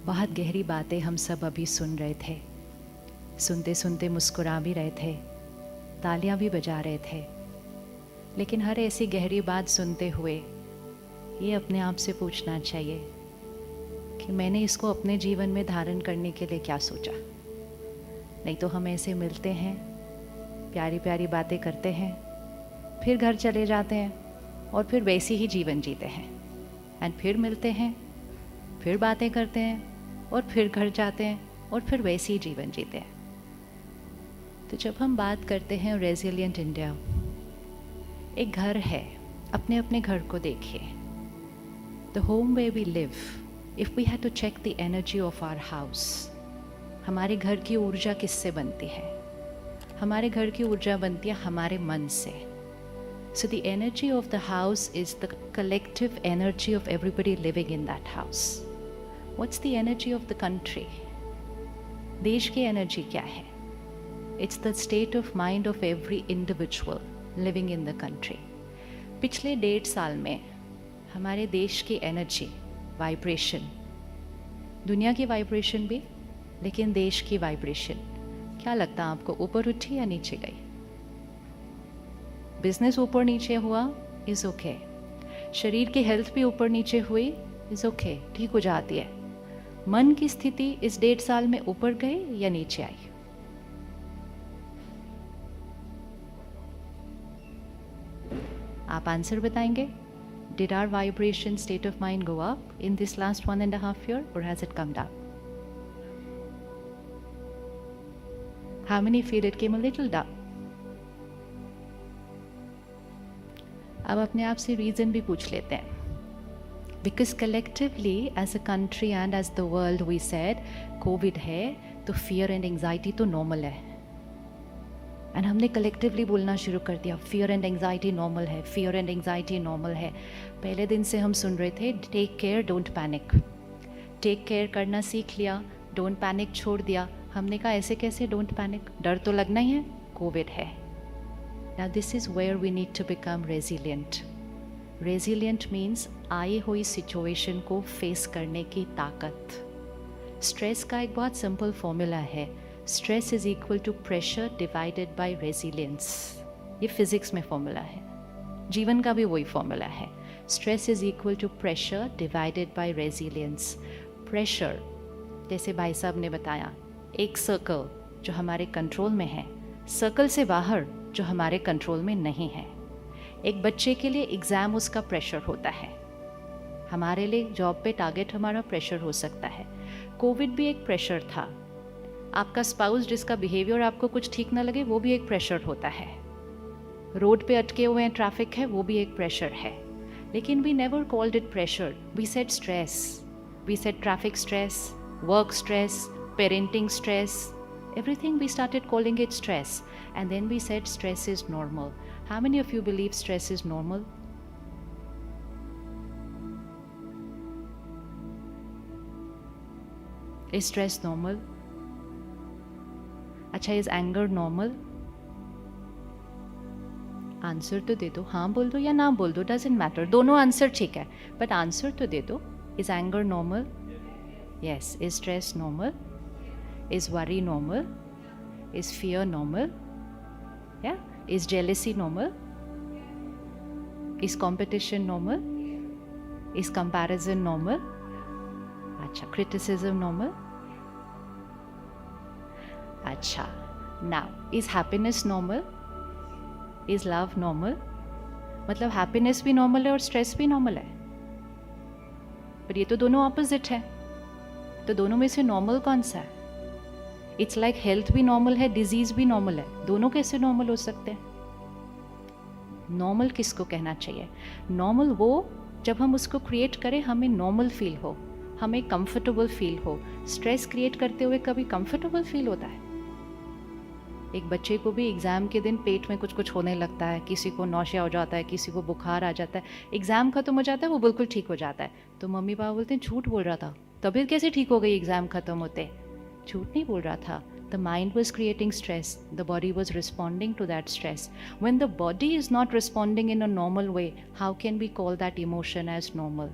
बहुत गहरी बातें हम सब अभी सुन रहे थे, सुनते सुनते मुस्कुरा भी रहे थे, तालियां भी बजा रहे थे। लेकिन हर ऐसी गहरी बात सुनते हुए ये अपने आप से पूछना चाहिए कि मैंने इसको अपने जीवन में धारण करने के लिए क्या सोचा। नहीं तो हम ऐसे मिलते हैं, प्यारी प्यारी बातें करते हैं, फिर घर चले जाते हैं और फिर वैसी ही जीवन जीते हैं। एंड फिर मिलते हैं, फिर बातें करते हैं और फिर घर जाते हैं और फिर वैसे ही जीवन जीते हैं। तो जब हम बात करते हैं रेजिलिएंट इंडिया, एक घर है, अपने अपने घर को देखिए। The home way we live, if we have to check the energy of our house, हमारे घर की ऊर्जा किससे बनती है? हमारे घर की ऊर्जा बनती है हमारे मन से। So the energy of the house is the collective energy of everybody living in that house. What's the energy of the country? देश की एनर्जी क्या है? It's the state of mind of every individual living in the country. पिछले 1.5 साल में हमारे देश की एनर्जी, वाइब्रेशन, दुनिया की वाइब्रेशन भी, लेकिन देश की वाइब्रेशन, क्या लगता है आपको, ऊपर उठी या नीचे गई? बिजनेस ऊपर नीचे हुआ, इज़ ओके। शरीर की हेल्थ भी ऊपर नीचे हुई, इज़ ओके, ठीक हो जाती है। मन की स्थिति इस 1.5 साल में ऊपर गई या नीचे आई? आप आंसर बताएंगे? Did our vibration state of mind go up in this last 1.5 year or has it come down? How many feel it came a little down? अब अपने आप से रीज़न भी पूछ लेते हैं। Because collectively as a country and as the world we said COVID है तो फियर एंड एंग्जाइटी तो नॉर्मल है। एंड हमने कलेक्टिवली बोलना शुरू कर दिया, फियर एंड एंग्जाइटी नॉर्मल है, फियर एंड एंग्जाइटी नॉर्मल है। पहले दिन से हम सुन रहे थे take care don't panic, take care करना सीख लिया, डोंट पैनिक छोड़ दिया। हमने कहा ऐसे कैसे डोंट पैनिक, डर तो लगना ही है, कोविड है। Now this is where we need to become resilient. Resilient means आई हुई सिचुएशन को फेस करने की ताकत। स्ट्रेस का एक बहुत सिंपल फॉर्मूला है, stress is equal to pressure divided by resilience. ये फिजिक्स में फॉर्मूला है, जीवन का भी वही फॉर्मूला है। Stress is equal to pressure divided by resilience. Pressure, जैसे भाई साहब ने बताया, एक सर्कल जो हमारे कंट्रोल में है, सर्कल से बाहर जो हमारे कंट्रोल में नहीं है। एक बच्चे के लिए एग्ज़ाम उसका प्रेशर होता है, हमारे लिए जॉब पे टारगेट हमारा प्रेशर हो सकता है। कोविड भी एक प्रेशर था। आपका स्पाउस जिसका बिहेवियर आपको कुछ ठीक ना लगे, वो भी एक प्रेशर होता है। रोड पे अटके हुए हैं, ट्रैफिक है, वो भी एक प्रेशर है। लेकिन we never called it pressure, we said stress, we said traffic stress, work stress, parenting stress, everything we started calling it stress, and then we said stress is normal. How many of you believe stress is normal? Is stress normal? अच्छा, is anger normal? Answer तो दे दो, हाँ बोल दो या ना बोल दो, डजेंट मैटर, दोनों आंसर ठीक है, बट आंसर तो दे दो। Is anger normal? Yes. Is stress normal? Is worry normal? Is fear normal? Yeah? Is jealousy normal? Is competition normal? Is comparison normal? अच्छा, criticism normal? अच्छा, now is happiness normal? Is love normal? मतलब happiness भी normal है और stress भी normal है, पर ये तो दोनों opposite है। तो दोनों में से normal कौन सा है? इट्स लाइक हेल्थ भी नॉर्मल है, डिजीज भी नॉर्मल है, दोनों कैसे नॉर्मल हो सकते हैं? नॉर्मल किसको कहना चाहिए? नॉर्मल वो जब हम उसको क्रिएट करें, हमें नॉर्मल फील हो, हमें कंफर्टेबल फील हो। स्ट्रेस क्रिएट करते हुए कभी कंफर्टेबल फील होता है? एक बच्चे को भी एग्ज़ाम के दिन पेट में कुछ कुछ होने लगता है, किसी को नौशिया हो जाता है, किसी को बुखार आ जाता है, एग्ज़ाम खत्म हो जाता है, वो बिल्कुल ठीक हो जाता है। तो मम्मी पापा बोलते हैं झूठ बोल रहा था, तबीयत कैसे ठीक हो गई एग्ज़ाम खत्म होते? झूठ नहीं बोल रहा था। The mind was creating stress, the body was responding to that stress. When the body is not responding in a normal way, how can we call that emotion as normal?